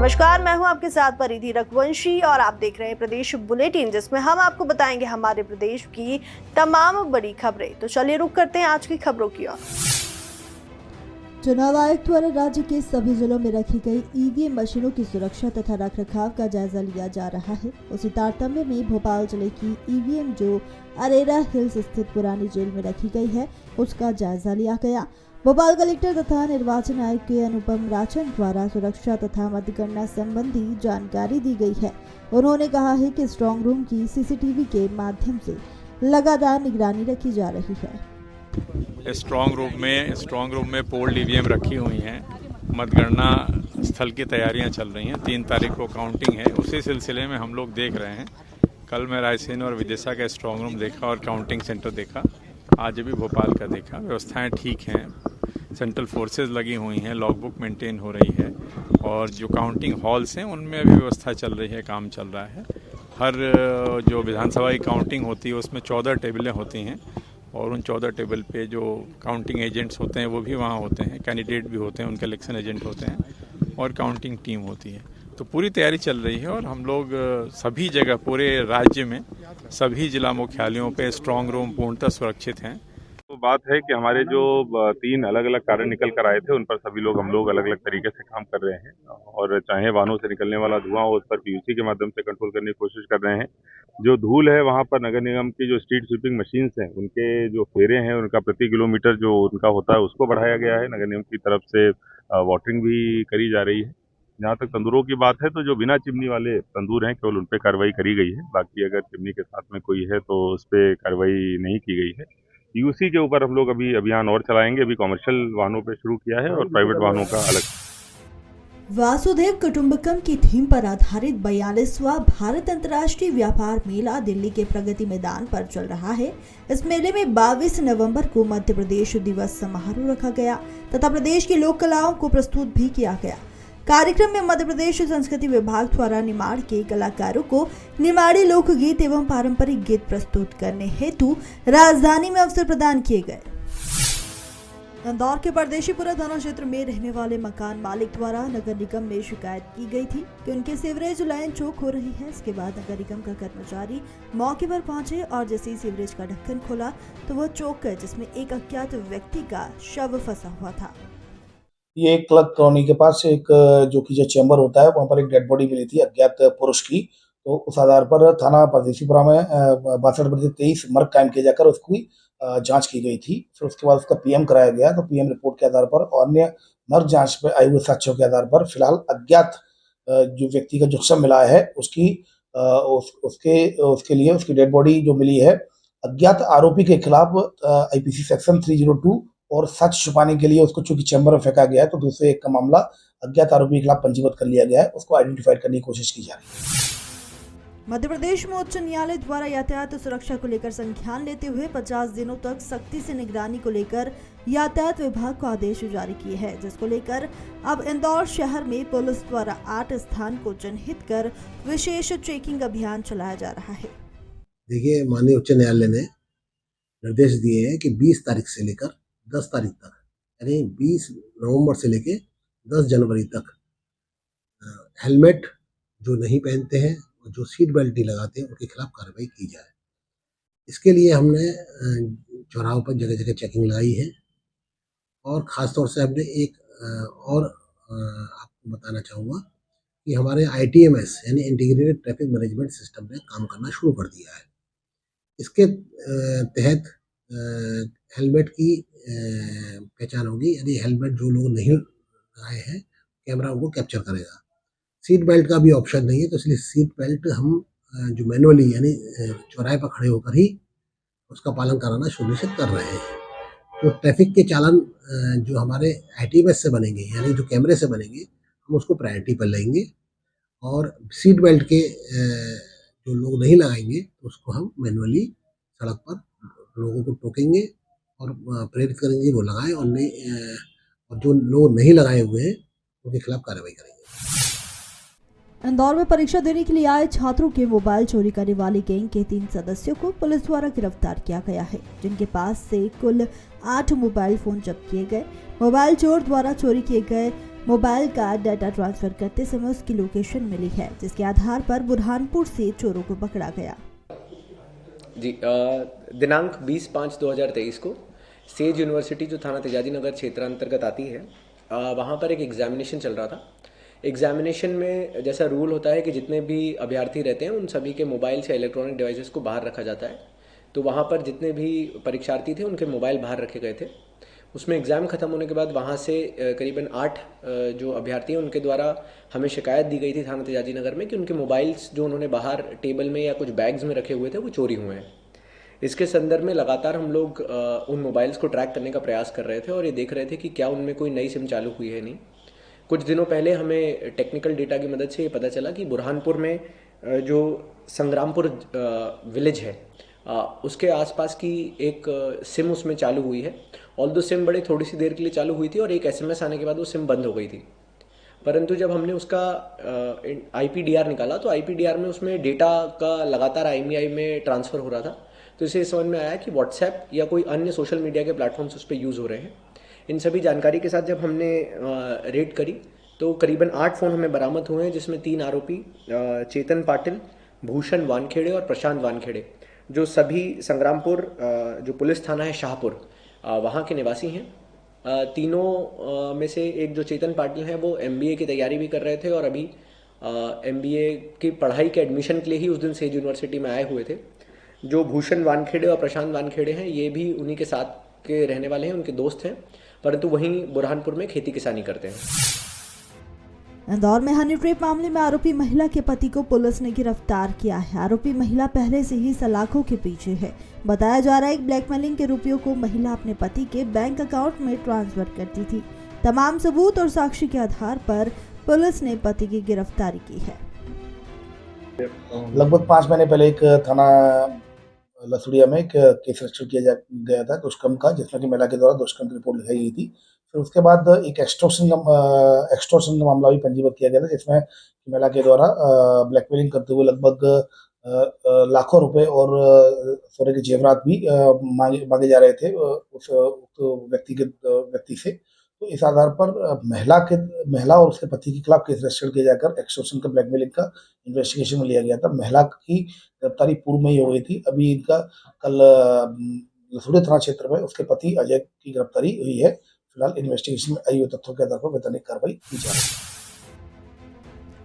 नमस्कार, मैं हूं आपके साथ परिधि रघुवंशी और आप देख रहे हैं प्रदेश बुलेटिन, जिसमें हम आपको बताएंगे हमारे प्रदेश की तमाम बड़ी खबरें। तो चलिए रुक करते हैं आज की खबरों की ओर। चुनाव आयोग द्वारा राज्य के सभी जिलों में रखी गई ईवीएम मशीनों की सुरक्षा तथा रखरखाव का जायजा लिया जा रहा है। उसी तारतम्य में भोपाल जिले की ईवीएम जो अरेरा हिल्स स्थित पुरानी जेल में रखी गई है, उसका जायजा लिया गया। भोपाल कलेक्टर तथा निर्वाचन आयुक्त के अनुपम राजन द्वारा सुरक्षा तथा मतगणना संबंधी जानकारी दी गई है। उन्होंने कहा है कि स्ट्रांग रूम की सीसीटीवी के माध्यम से लगातार निगरानी रखी जा रही है। स्ट्रांग रूम में पोल्ड ईवीएम रखी हुई हैं। मतगणना स्थल की तैयारियां चल रही हैं। 3 तारीख को काउंटिंग है। उसी सिलसिले में हम लोग देख रहे हैं। कल मैं रायसेन और विदिशा का स्ट्रांग रूम देखा और काउंटिंग सेंटर देखा। आज भी भोपाल का देखा। व्यवस्थाएं ठीक हैं। सेंट्रल फोर्सेज लगी हुई हैं। लॉगबुक मेंटेन हो रही है और जो काउंटिंग हॉल्स हैं उनमें अभी व्यवस्था चल रही है, काम चल रहा है। हर जो विधानसभा की काउंटिंग होती है उसमें 14 टेबलें होती हैं और उन 14 टेबल पे जो काउंटिंग एजेंट्स होते हैं वो भी वहाँ होते हैं, कैंडिडेट भी होते हैं, उनके इलेक्शन एजेंट होते हैं और काउंटिंग टीम होती है। तो पूरी तैयारी चल रही है और हम लोग सभी जगह पूरे राज्य में सभी जिला मुख्यालयों पे स्ट्रांग रूम पूर्णतः सुरक्षित हैं। तो बात है कि हमारे जो 3 अलग अलग कार्य निकल कर आए थे उन पर सभी लोग हम लोग अलग अलग तरीके से काम कर रहे हैं और चाहे वाहनों से निकलने वाला धुआं हो उस पर पीयूसी के माध्यम से कंट्रोल करने की कोशिश कर रहे हैं। जो धूल है वहाँ पर नगर निगम की जो स्ट्रीट स्वीपिंग मशीन्स हैं उनके जो फेरे हैं उनका प्रति किलोमीटर जो उनका होता है उसको बढ़ाया गया है। नगर निगम की तरफ से वाटरिंग भी करी जा रही है। जहाँ तक तंदूरों की बात है तो जो बिना चिमनी वाले तंदूर हैं केवल उन पर कार्रवाई करी गई है। बाकी अगर चिमनी के साथ में कोई है तो उस पर कार्रवाई नहीं की गई है। यूसी के ऊपर हम लोग अभी अभियान और चलाएंगे। अभी कॉमर्शियल वाहनों पे शुरू किया है और प्राइवेट वाहनों का अलग। वासुदेव कुटुंबकम की थीम पर आधारित 42वां भारत अंतर्राष्ट्रीय व्यापार मेला दिल्ली के प्रगति मैदान पर चल रहा है। इस मेले में 22 नवंबर को मध्य प्रदेश दिवस समारोह रखा गया तथा प्रदेश की लोक कलाओं को प्रस्तुत भी किया गया। कार्यक्रम में मध्य प्रदेश संस्कृति विभाग द्वारा निमाड़ के कलाकारों को निमाड़ी लोकगीत एवं पारंपरिक गीत प्रस्तुत करने हेतु राजधानी में अवसर प्रदान किए गए। इंदौर के परदेशीपुरा थाना क्षेत्र में रहने वाले मकान मालिक द्वारा नगर निगम में शिकायत की गई थी कि उनके सीवरेज लाइन चौक हो रही है। इसके बाद नगर निगम का कर्मचारी मौके पर पहुंचे और जैसे ही सीवरेज का ढक्कन खोला तो वह चौक जिसमें एक अज्ञात व्यक्ति का शव फंसा हुआ था। ये एक क्लर्क कॉलोनी के पास एक जो चैम्बर होता है वहाँ पर एक डेड बॉडी मिली थी अज्ञात पुरुष की। तो उस आधार पर थाना परदेशीपुरा में 62/23 मर्ग कायम किया जाकर उसकी जांच की गई थी। फिर उसके बाद उसका पीएम कराया गया। तो पीएम रिपोर्ट के आधार पर और अन्य मर्ग जांच पर आए हुए साक्ष्यों के आधार पर फिलहाल अज्ञात जो व्यक्ति का जो शव मिला है उसकी उसके लिए उसकी डेड बॉडी जो मिली है अज्ञात आरोपी के खिलाफ आईपीसी सेक्शन 302 और सच छुपाने के लिए उसको चूंकि चैम्बर में फेंका गया है तो दूसरे एक का मामला अज्ञात आरोपी के खिलाफ पंजीबद्ध कर लिया गया है। उसको आइडेंटिफाइड करने की कोशिश की जा रही है। मध्य प्रदेश में उच्च न्यायालय द्वारा यातायात सुरक्षा को लेकर संज्ञान लेते हुए 50 दिनों तक सख्ती से निगरानी को लेकर यातायात विभाग को आदेश जारी किए हैं, जिसको लेकर अब इंदौर शहर में पुलिस द्वारा 8 स्थान को चिन्हित कर विशेष चेकिंग अभियान चलाया जा रहा है। देखिए, माननीय उच्च न्यायालय ने निर्देश दिए हैं कि 20 तारीख से लेकर 10 तारीख तक यानी 20 नवंबर से लेके 10 जनवरी तक हेलमेट जो नहीं पहनते हैं और जो सीट बेल्ट नहीं लगाते हैं उनके खिलाफ कार्रवाई की जाए। इसके लिए हमने चौराहों पर जगह जगह चेकिंग लगाई है और ख़ास तौर से हमने एक और आपको बताना चाहूँगा कि हमारे ITMS यानी इंटीग्रेटेड ट्रैफिक मैनेजमेंट सिस्टम ने काम करना शुरू कर दिया है। इसके तहत हेलमेट की पहचान होगी। यदि हेलमेट जो लोग नहीं लगाए हैं कैमरा उनको कैप्चर करेगा। सीट बेल्ट का भी ऑप्शन नहीं है तो इसलिए सीट बेल्ट हम जो मैनुअली यानी चौराहे पर खड़े होकर ही उसका पालन कराना सुनिश्चित कर रहे हैं। तो ट्रैफिक के चालान जो हमारे ITMS से बनेंगे यानी जो कैमरे से बनेंगे हम उसको प्रायोरिटी पर लेंगे और सीट बेल्ट के जो लोग नहीं लगाएंगे तो उसको हम मैनुअली सड़क पर लोगों को टोकेंगे और प्रेरित करेंगे वो लगाएं और जो लोग नहीं लगाए हुए हैं उनके खिलाफ कार्रवाई करेंगे। इंदौर में परीक्षा देने के लिए आए छात्रों के मोबाइल चोरी करने वाली गैंग के 3 सदस्यों को पुलिस द्वारा गिरफ्तार किया गया है, जिनके पास से कुल 8 मोबाइल फोन जब्त किए गए। मोबाइल चोर द्वारा चोरी किए गए मोबाइल का डाटा ट्रांसफर करते समय उसकी लोकेशन मिली है, जिसके आधार पर बुरहानपुर से चोरों को पकड़ा गया। जी दिनांक 20/5/2023 को सेज यूनिवर्सिटी जो थाना तेजाजी नगर क्षेत्र अंतर्गत आती है, वहाँ पर एक एग्जामिनेशन चल रहा था। एग्जामिनेशन में जैसा रूल होता है कि जितने भी अभ्यर्थी रहते हैं उन सभी के मोबाइल से इलेक्ट्रॉनिक डिवाइसेस को बाहर रखा जाता है। तो वहाँ पर जितने भी परीक्षार्थी थे उनके मोबाइल बाहर रखे गए थे। उसमें एग्ज़ाम ख़त्म होने के बाद वहाँ से करीबन 8 जो अभ्यर्थी हैं उनके द्वारा हमें शिकायत दी गई थी थाना तेजाजी नगर में कि उनके मोबाइल्स जो उन्होंने बाहर टेबल में या कुछ बैग्स में रखे हुए थे वो चोरी हुए हैं। इसके संदर्भ में लगातार हम लोग उन मोबाइल्स को ट्रैक करने का प्रयास कर रहे थे और ये देख रहे थे कि क्या उनमें कोई नई सिम चालू हुई है नहीं। कुछ दिनों पहले हमें टेक्निकल डेटा की मदद से ये पता चला कि बुरहानपुर में जो संग्रामपुर विलेज है उसके आसपास की एक सिम उसमें चालू हुई है। ऑल्दो सिम बड़े थोड़ी सी देर के लिए चालू हुई थी और एक SMS आने के बाद वो सिम बंद हो गई थी। परंतु जब हमने उसका IPDR निकाला तो IPDR में उसमें डेटा का लगातार IMEI में ट्रांसफ़र हो रहा था। तो इसे समझ में आया कि व्हाट्सएप या कोई अन्य सोशल मीडिया के प्लेटफॉर्म्स उस पर यूज़ हो रहे हैं। इन सभी जानकारी के साथ जब हमने रेड करी तो करीबन 8 फ़ोन हमें बरामद हुए हैं, जिसमें 3 आरोपी चेतन पाटिल, भूषण वानखेड़े और प्रशांत वानखेड़े, जो सभी संग्रामपुर जो पुलिस थाना है शाहपुर वहाँ के निवासी हैं। तीनों में से एक जो चेतन पाटिल हैं वो MBA की तैयारी भी कर रहे थे और अभी MBA की पढ़ाई के एडमिशन के लिए ही उस दिन सेज यूनिवर्सिटी में आए हुए थे। जो भूषण वानखेड़े और प्रशांत वानखेड़े हैं ये भी उन्हीं के साथ के रहने वाले हैं, उनके दोस्त हैं, परंतु वहीं बुरहानपुर में खेती किसानी करते हैं। इंदौर में हनी ट्रैप मामले में आरोपी महिला के पति को पुलिस ने गिरफ्तार किया है। आरोपी महिला पहले से ही सलाखों के पीछे है। बताया जा रहा है कि ब्लैकमेलिंग के रुपयों को महिला अपने पति के बैंक अकाउंट में ट्रांसफर करती थी। तमाम सबूत और साक्षी के आधार पर पुलिस ने पति की गिरफ्तारी की है। लगभग 5 महीने पहले एक थाना लसुड़िया में एक केस रजिस्टर किया गया था दुष्कर्म का, जिसमें कि महिला के द्वारा दुष्कर्म की रिपोर्ट लिखाई गई थी। फिर उसके बाद एक एक्सटॉर्शन का मामला भी पंजीबद्ध किया गया था, जिसमें महिला के द्वारा ब्लैकमेलिंग करते हुए लगभग लाखों रुपए और सोने के जेवरात भी मांगे जा रहे थे उस व्यक्ति से। तो इस आधार पर महिला और उसके पति के खिलाफ केस रजिस्टर किया जाकर एक्सटॉर्शन का ब्लैकमेलिंग का इन्वेस्टिगेशन में लिया गया था। महिला की गिरफ्तारी पूर्व में ही हो गई थी। अभी इनका कल लसुड़े थाना क्षेत्र में उसके पति अजय की गिरफ्तारी हुई है। फिलहाल इन्वेस्टिगेशन में आई हुई तथ्यों के आधार पर वैधानिक कार्रवाई की जा रही है।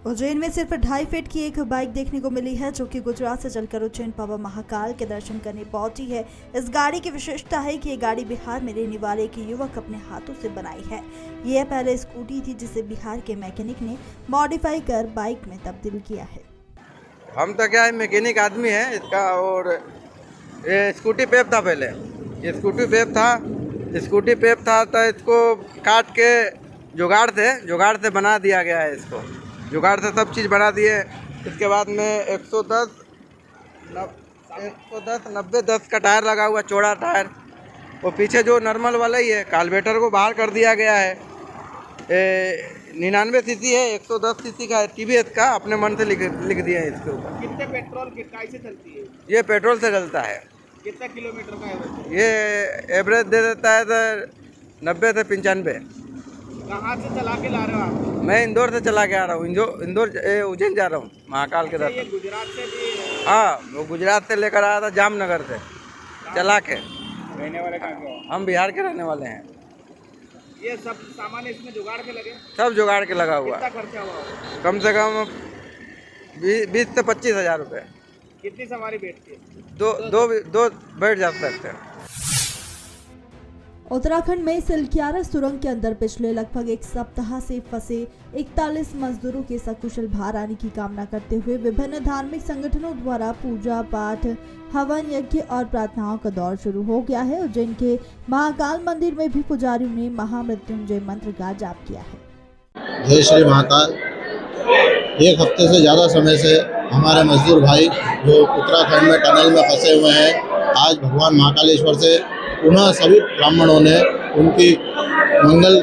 उज्जैन में सिर्फ 2.5 फीट की एक बाइक देखने को मिली है, जो कि गुजरात से चलकर उज्जैन बाबा महाकाल के दर्शन करने पहुंची है। इस गाड़ी की विशेषता है कि ये गाड़ी बिहार में रहने वाले एक युवक अपने हाथों से बनाई है। यह पहले स्कूटी थी जिसे बिहार के मैकेनिक ने मॉडिफाई कर बाइक में तब्दील किया है। हम तो क्या है, मैकेनिक आदमी है इसका। और ये स्कूटी पेप था, पहले ये स्कूटी पेप था तो इसको काट के जुगाड़ से बना दिया गया है। इसको जुगाड़ से सब चीज़ बना दिए। इसके बाद में 110 90-10 का टायर लगा हुआ, चौड़ा टायर। वो पीछे जो नॉर्मल वाला ही है, कार्बोरेटर को बाहर कर दिया गया है। 99 सीसी है, 110 सीसी का है, TVS का अपने मन से लिख दिए हैं इसके ऊपर। कितने पेट्रोल कितना से चलती है? ये पेट्रोल से चलता है। कितना किलोमीटर का एवरेज? ये एवरेज दे देता है तो 90 से 95। कहाँ से चला के ला रहे हो आप? मैं इंदौर से चला के आ रहा हूँ। इंदौर उज्जैन जा रहा हूँ महाकाल के दर्शन। ये गुजरात से भी? हाँ, वो गुजरात से लेकर आया था, जामनगर से चला के। रहने वाले कहाँ के हो? हम बिहार के रहने वाले हैं। ये सब सामान इसमें जुगाड़ के लगे? सब जुगाड़ के लगा हुआ। कितना खर्चा हुआ? कम से कम 20 से 25 हज़ार रुपये। कितनी सवारी बैठती है? दो बैठ जा सकते हैं। उत्तराखंड में सिलक्यारा सुरंग के अंदर पिछले लगभग एक सप्ताह से फंसे 41 मजदूरों के सकुशल बाहर आने की कामना करते हुए विभिन्न धार्मिक संगठनों द्वारा पूजा पाठ, हवन यज्ञ और प्रार्थनाओं का दौर शुरू हो गया है। उज्जैन के महाकाल मंदिर में भी पुजारियों ने महामृत्युंजय मंत्र का जाप किया है। जय श्री महाकाल। एक हफ्ते से ज़्यादा समय से हमारे मजदूर भाई जो उत्तराखंड में टनल में फंसे हुए हैं, आज भगवान महाकालेश्वर से पुनः सभी ब्राह्मणों ने उनकी मंगल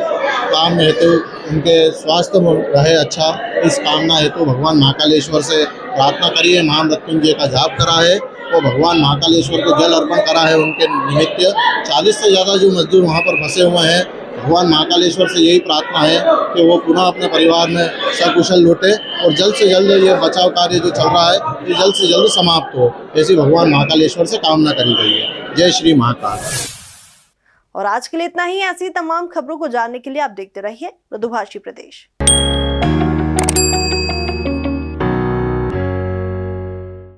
काम हेतु, उनके स्वास्थ्य रहे अच्छा, इस कामना हेतु भगवान महाकालेश्वर से प्रार्थना करी है। महामृत्युंजय का जाप करा है और भगवान महाकालेश्वर को जल अर्पण करा है। उनके निमित्त 40 से ज़्यादा जो मजदूर वहाँ पर फंसे हुए हैं, भगवान महाकालेश्वर से यही प्रार्थना है कि वो पुनः अपने परिवार में सकुशल लौटे और जल्द से जल्द ये बचाव कार्य जो चल रहा है ये जल्द से जल्द समाप्त हो, ऐसी भगवान महाकालेश्वर से कामना करी गई है। जय श्री महाकाल। और आज के लिए इतना ही। ऐसी तमाम खबरों को जानने के लिए आप देखते रहिए मृदुभाषी प्रदेश।